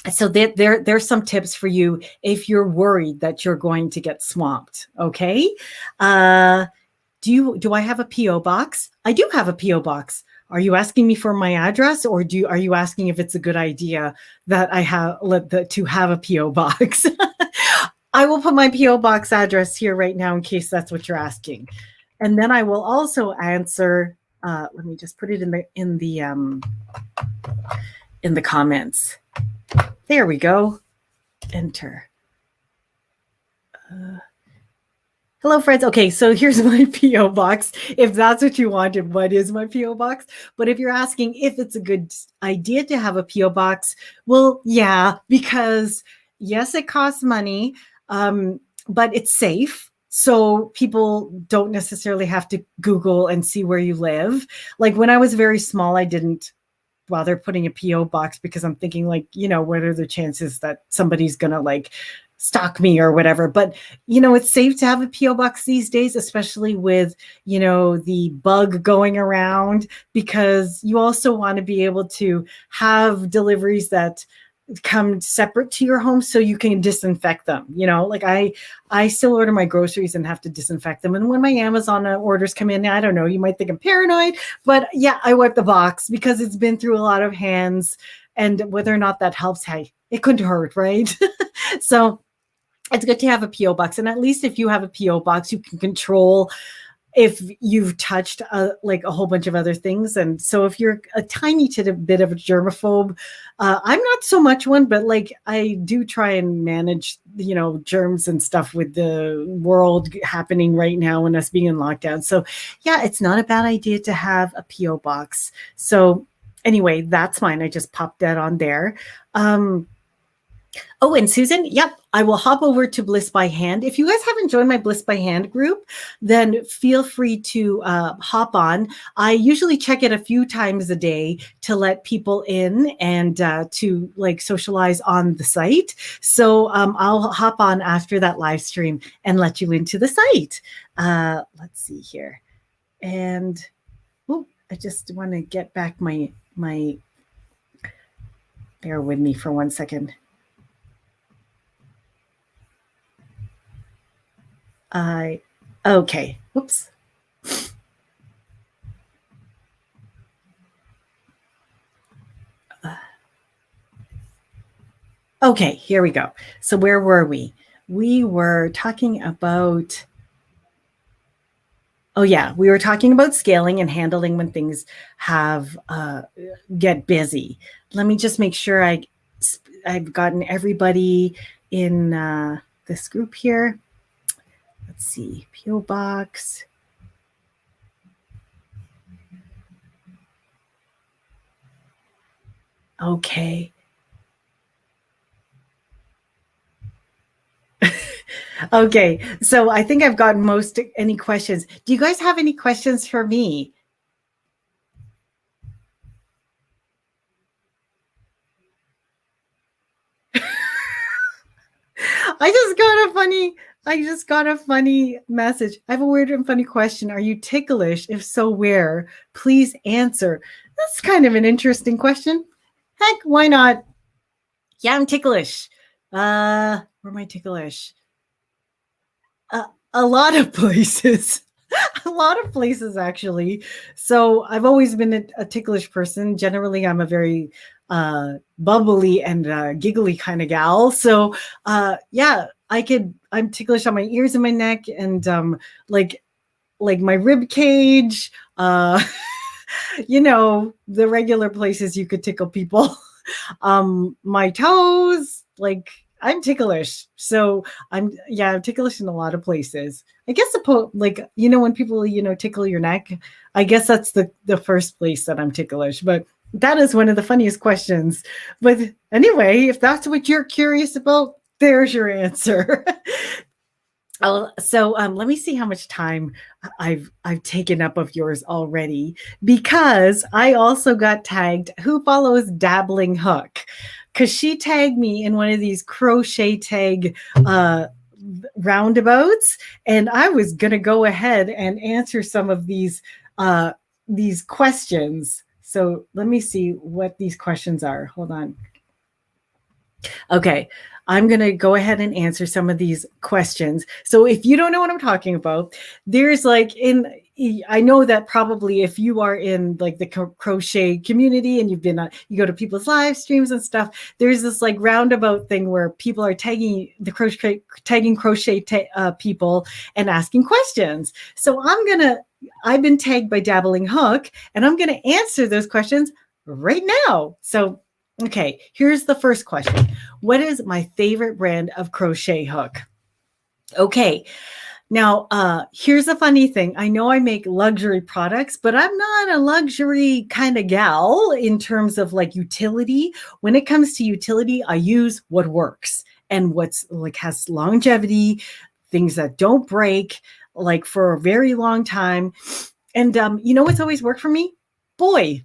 So there's some tips for you if you're worried that you're going to get swamped. Okay. Do I have a PO box? I do have a PO box. Are you asking me for my address, or are you asking if it's a good idea that I have to have a PO box? I will put my PO box address here right now in case that's what you're asking, and then I will also answer. Let me just put it in the comments. There we go. Enter. Hello, friends. Okay, so here's my PO box. If that's what you wanted, what is my PO box? But if you're asking if it's a good idea to have a PO box, well, yeah, because yes, it costs money, but it's safe. So people don't necessarily have to Google and see where you live. Like when I was very small, I didn't bother putting a PO box because I'm thinking like, what are the chances that somebody's going to like stalk me or whatever. But, it's safe to have a PO box these days, especially with, the bug going around, because you also want to be able to have deliveries that come separate to your home so you can disinfect them. Like I still order my groceries and have to disinfect them. And when my Amazon orders come in, I don't know, you might think I'm paranoid, but yeah, I wipe the box because it's been through a lot of hands, and whether or not that helps, hey, it couldn't hurt, right? So it's good to have a PO box. And at least if you have a PO box, you can control if you've touched like a whole bunch of other things. And so if you're a tiny bit of a germaphobe, I'm not so much one, but like I do try and manage, germs and stuff with the world happening right now and us being in lockdown. So yeah, it's not a bad idea to have a PO box. So anyway, that's mine. I just popped that on there. Oh, and Susan, yep, I will hop over to Bliss by Hand. If you guys haven't joined my Bliss by Hand group, then feel free to hop on. I usually check it a few times a day to let people in and to like socialize on the site. So I'll hop on after that live stream and let you into the site. Let's see here. And I just want to get back my, bear with me for 1 second. Okay. Whoops. Okay, here we go. So where were we? We were talking about, we were talking about scaling and handling when things have get busy. Let me just make sure I've gotten everybody in this group here. Let's see, PO box. Okay. Okay, so I think I've gotten any questions. Do you guys have any questions for me? I just got a funny message. I have a weird and funny question. Are you ticklish? If so, where? Please answer. That's kind of an interesting question. Heck, why not? Yeah, I'm ticklish. Where am I ticklish? A lot of places. A lot of places, actually. So I've always been a ticklish person. Generally, I'm a very bubbly and giggly kind of gal. So yeah, I'm ticklish on my ears and my neck, and like my rib cage, the regular places you could tickle people. My toes, like I'm ticklish. So I'm ticklish in a lot of places. I guess when people, tickle your neck, I guess that's the first place that I'm ticklish. But that is one of the funniest questions. But anyway, if that's what you're curious about, there's your answer. So let me see how much time I've taken up of yours already, because I also got tagged. Who follows Dabbling Hook? Because she tagged me in one of these crochet tag roundabouts, and I was gonna go ahead and answer some of these questions. So let me see what these questions are. Hold on. Okay, I'm going to go ahead and answer some of these questions. So if you don't know what I'm talking about, there's like I know that probably if you are in like the crochet community and you've been you go to people's live streams and stuff, there's this like roundabout thing where people are tagging crochet people and asking questions. So I've been tagged by Dabbling Hook, and I'm going to answer those questions right now. So, okay, here's the first question. What is my favorite brand of crochet hook? Okay. Now, here's a funny thing. I know I make luxury products, but I'm not a luxury kind of gal in terms of like utility. When it comes to utility, I use what works and what's like has longevity, things that don't break like for a very long time. And you know what's always worked for me? Boys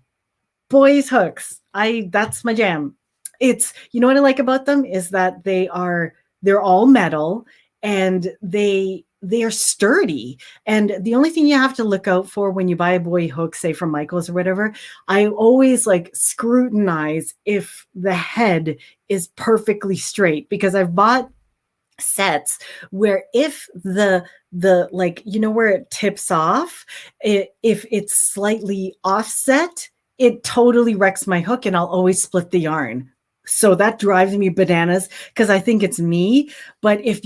hooks. That's my jam. It's, you know what I like about them is that they're all metal, and they are sturdy. And the only thing you have to look out for when you buy a boy hook, say from Michael's or whatever, I always like scrutinize if the head is perfectly straight, because I've bought sets where if the like, you know, where it tips off, if it's slightly offset, it totally wrecks my hook, and I'll always split the yarn. So that drives me bananas because I think it's me. But if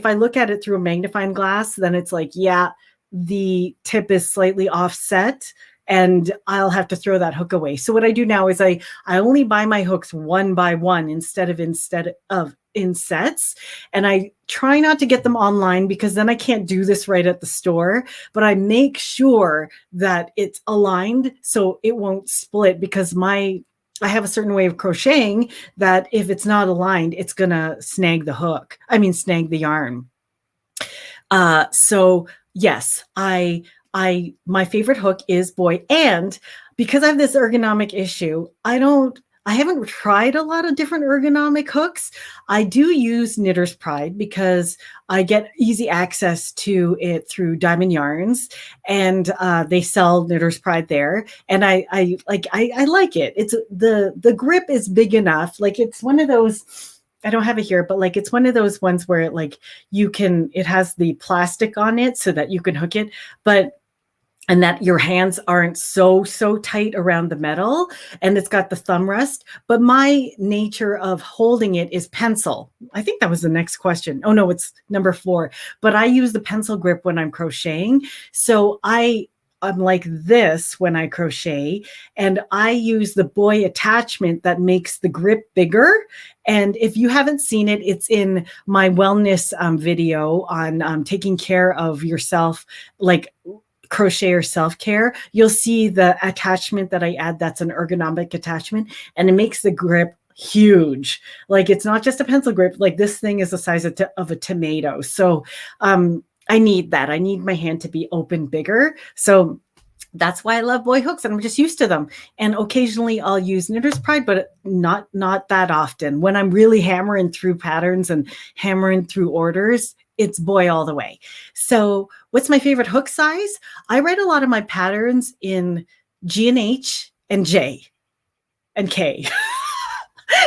I look at it through a magnifying glass, then it's like, yeah, the tip is slightly offset, and I'll have to throw that hook away. So what I do now is I only buy my hooks one by one instead of in sets. And I try not to get them online because then I can't do this right at the store, but I make sure that it's aligned so it won't split, because I have a certain way of crocheting that if it's not aligned, it's going to snag the yarn. So yes, my favorite hook is boy. And because I have this ergonomic issue, I haven't tried a lot of different ergonomic hooks. I do use Knitter's Pride because I get easy access to it through Diamond Yarns, and they sell Knitter's Pride there. And I like it. It's the grip is big enough. Like it's one of those, I don't have it here, but like it's one of those ones where it has the plastic on it so that you can hook it, and that your hands aren't so tight around the metal, and it's got the thumb rest. But my nature of holding it is pencil. I think that was the next question. Oh no, it's number 4. But I use the pencil grip when I'm crocheting. So I'm like this when I crochet, and I use the boy attachment that makes the grip bigger. And if you haven't seen it, it's in my wellness video on taking care of yourself, like crochet or self-care. You'll see the attachment that I add. That's an ergonomic attachment, and it makes the grip huge. Like it's not just a pencil grip. Like this thing is the size of a tomato. So I need that. I need my hand to be open bigger. So that's why I love boy hooks, and I'm just used to them. And occasionally I'll use Knitter's Pride, but not that often. When I'm really hammering through patterns and hammering through orders, it's boy all the way. So what's my favorite hook size? I write a lot of my patterns in G&H and J and K.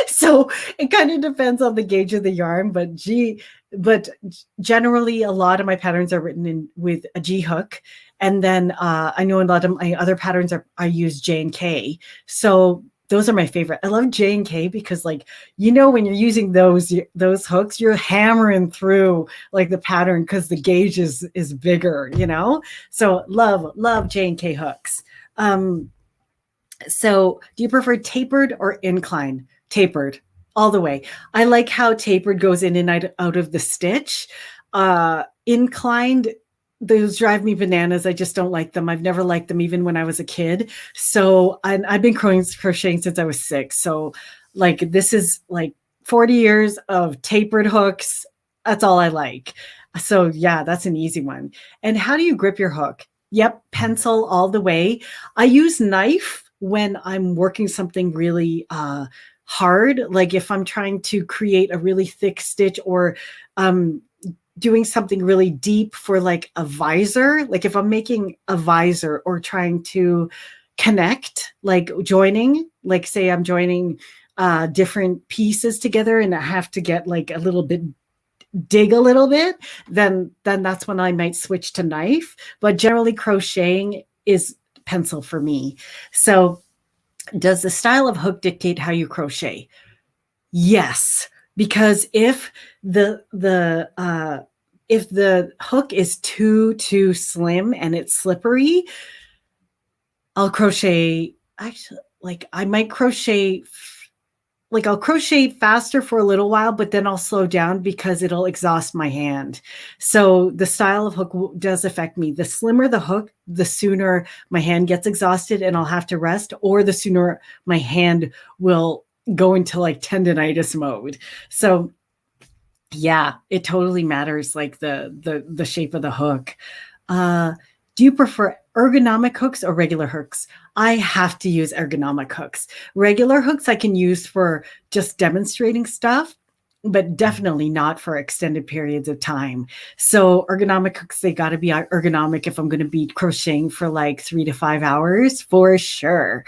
So it kind of depends on the gauge of the yarn, but generally a lot of my patterns are written in with a G hook. And then I know a lot of my other patterns I use J and K. So those are my favorite. I love J and K because, like, you know, when you're using those hooks, you're hammering through like the pattern because the gauge is bigger, you know? So love J and K hooks. So do you prefer tapered or inclined? Tapered all the way. I like how tapered goes in and out of the stitch. Inclined, those drive me bananas. I just don't like them. I've never liked them even when I was a kid. So I've been crocheting since I was 6. So like this is like 40 years of tapered hooks. That's all I like. So yeah, that's an easy one. And how do you grip your hook? Yep, pencil all the way. I use knife when I'm working something really hard, like if I'm trying to create a really thick stitch or doing something really deep for like a visor, like if I'm making a visor or trying to connect, like joining, like say I'm joining different pieces together and I have to get like a little bit, dig a little bit, then that's when I might switch to knife. But generally crocheting is pencil for me. So does the style of hook dictate how you crochet? Yes, because if the hook is too slim and it's slippery, I'll crochet. Actually, like I might crochet. Like I'll crochet faster for a little while, but then I'll slow down because it'll exhaust my hand. So the style of hook does affect me. The slimmer the hook, the sooner my hand gets exhausted and I'll have to rest, or the sooner my hand will go into like tendonitis mode. So yeah, it totally matters, like the shape of the hook. Do you prefer ergonomic hooks or regular hooks? I have to use ergonomic hooks. Regular hooks I can use for just demonstrating stuff, but definitely not for extended periods of time. So ergonomic hooks, they got to be ergonomic if I'm going to be crocheting for like 3 to 5 hours for sure.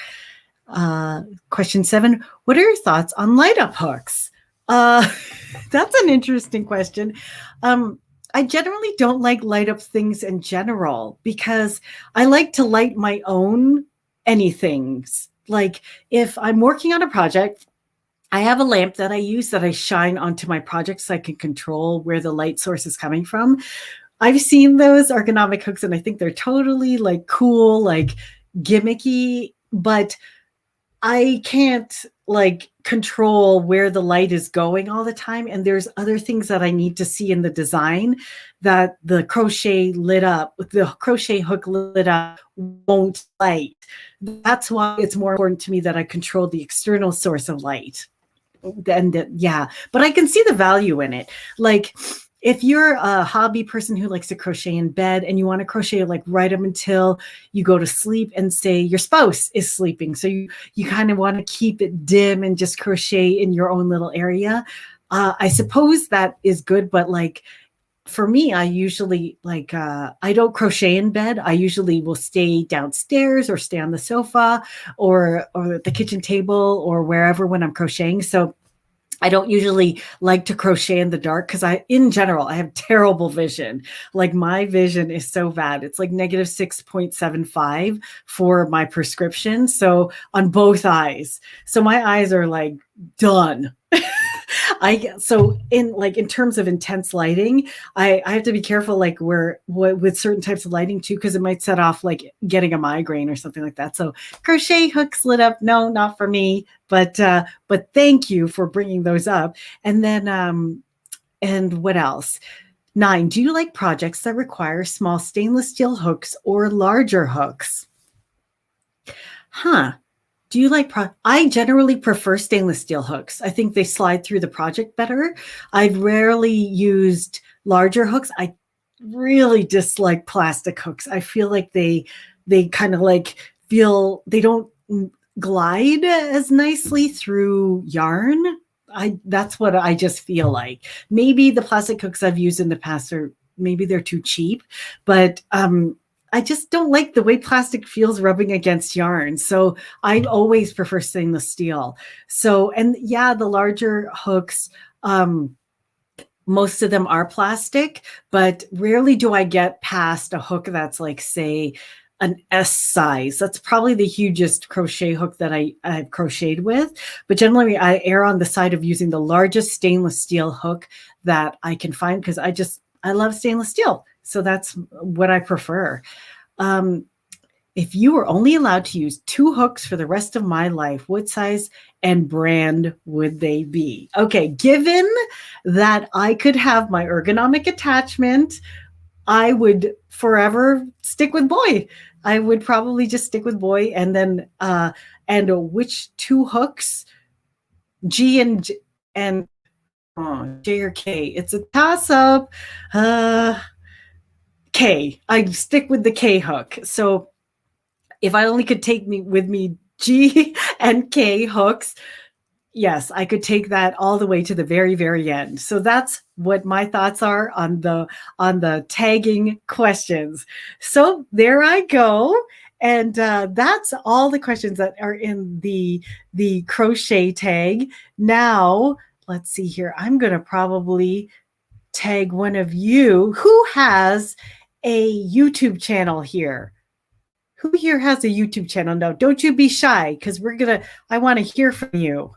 Question 7, what are your thoughts on light up hooks? That's an interesting question. I generally don't like light up things in general because I like to light my own anythings. Like if I'm working on a project, I have a lamp that I use that I shine onto my project so I can control where the light source is coming from. I've seen those ergonomic hooks and I think they're totally like cool, like gimmicky, but I can't like control where the light is going all the time. And there's other things that I need to see in the design that the crochet hook lit up won't light. That's why it's more important to me that I control the external source of light. And yeah, but I can see the value in it. Like if you're a hobby person who likes to crochet in bed and you want to crochet like right up until you go to sleep and say your spouse is sleeping, so you kind of want to keep it dim and just crochet in your own little area, I suppose that is good. But like for me, I usually like I don't crochet in bed. I usually will stay downstairs or stay on the sofa or at the kitchen table or wherever when I'm crocheting. So I don't usually like to crochet in the dark because in general, I have terrible vision. Like my vision is so bad. It's like negative 6.75 for my prescription. So on both eyes. So my eyes are like done. So in terms of intense lighting, I have to be careful like with certain types of lighting too, because it might set off like getting a migraine or something like that. So crochet hooks lit up, no, not for me. But thank you for bringing those up. And then and what else? 9, do you like projects that require small stainless steel hooks or larger hooks? Do you like I generally prefer stainless steel hooks. I think they slide through the project better. I've rarely used larger hooks. I really dislike plastic hooks. I feel like they kind of like feel they don't glide as nicely through yarn. That's what I just feel like. Maybe the plastic hooks I've used in the past maybe they're too cheap, but I just don't like the way plastic feels rubbing against yarn. So I always prefer stainless steel. So, and yeah, the larger hooks, most of them are plastic, but rarely do I get past a hook that's like, say, an S size. That's probably the hugest crochet hook that I've crocheted with. But generally, I err on the side of using the largest stainless steel hook that I can find because I love stainless steel. So that's what I prefer. If you were only allowed to use 2 hooks for the rest of my life, what size and brand would they be? Okay, given that I could have my ergonomic attachment, I would forever stick with boy. I would probably just stick with boy. And then, and which 2 hooks, G and J or K? It's a toss up. K. I stick with the K hook. So if I only could take with me G and K hooks, yes, I could take that all the way to the very, very end. So that's what my thoughts are on the tagging questions. So there I go. And that's all the questions that are in the crochet tag. Now, let's see here. I'm going to probably tag one of you who has a YouTube channel here. Who here has a YouTube channel? No, don't you be shy, because I want to hear from you.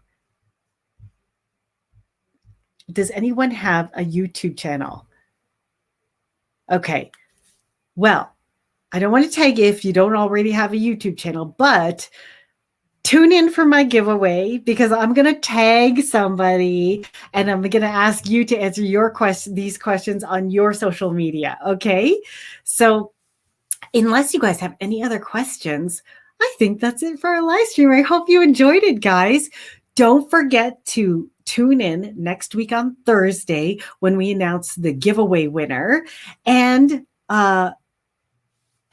Does anyone have a YouTube channel? Okay. Well, I don't want to tag you if you don't already have a YouTube channel, but tune in for my giveaway, because I'm going to tag somebody and I'm going to ask you to answer these questions on your social media. Okay. So unless you guys have any other questions, I think that's it for our live stream. I hope you enjoyed it, guys. Don't forget to tune in next week on Thursday when we announce the giveaway winner. And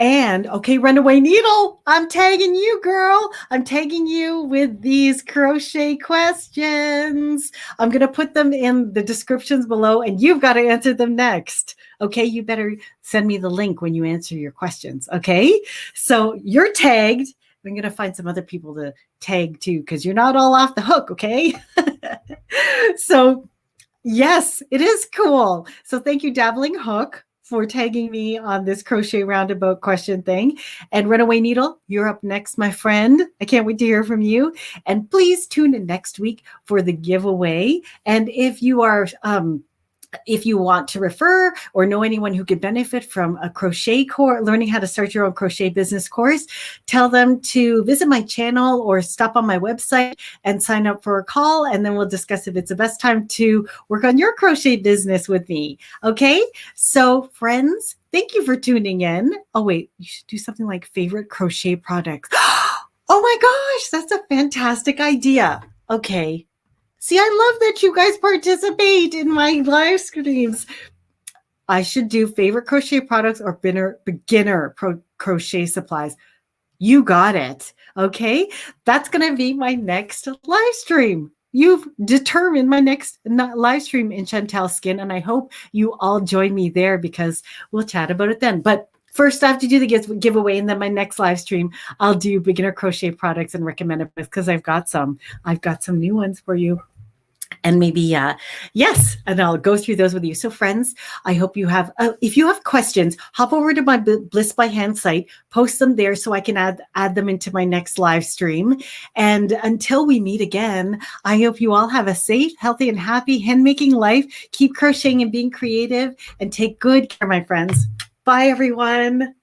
okay, Runaway Needle, I'm tagging you, girl. I'm tagging you with these crochet questions. I'm going to put them in the descriptions below, and you've got to answer them next. Okay, you better send me the link when you answer your questions. Okay, so you're tagged. I'm going to find some other people to tag too, because you're not all off the hook. Okay. So yes, it is cool. So thank you, Dabbling Hook, for tagging me on this crochet roundabout question thing. And Runaway Needle, you're up next, my friend. I can't wait to hear from you. And please tune in next week for the giveaway. And if you are if you want to refer or know anyone who could benefit from a crochet course, learning how to start your own crochet business course, tell them to visit my channel or stop on my website and sign up for a call. And then we'll discuss if it's the best time to work on your crochet business with me. Okay. So friends, thank you for tuning in. Oh, wait, you should do something like favorite crochet products. Oh my gosh, that's a fantastic idea. Okay. See, I love that you guys participate in my live streams. I should do favorite crochet products or beginner crochet supplies. You got it. Okay. That's going to be my next live stream. You've determined my next live stream in Chantel Skin, and I hope you all join me there, because we'll chat about it then. But first, I have to do the giveaway, and then my next live stream, I'll do beginner crochet products and recommend it, because I've got some new ones for you. And maybe, yes, and I'll go through those with you. So friends, I hope you have, if you have questions, hop over to my Bliss by Hand site, post them there so I can add them into my next live stream. And until we meet again, I hope you all have a safe, healthy, and happy handmaking life. Keep crocheting and being creative, and take good care, my friends. Bye, everyone.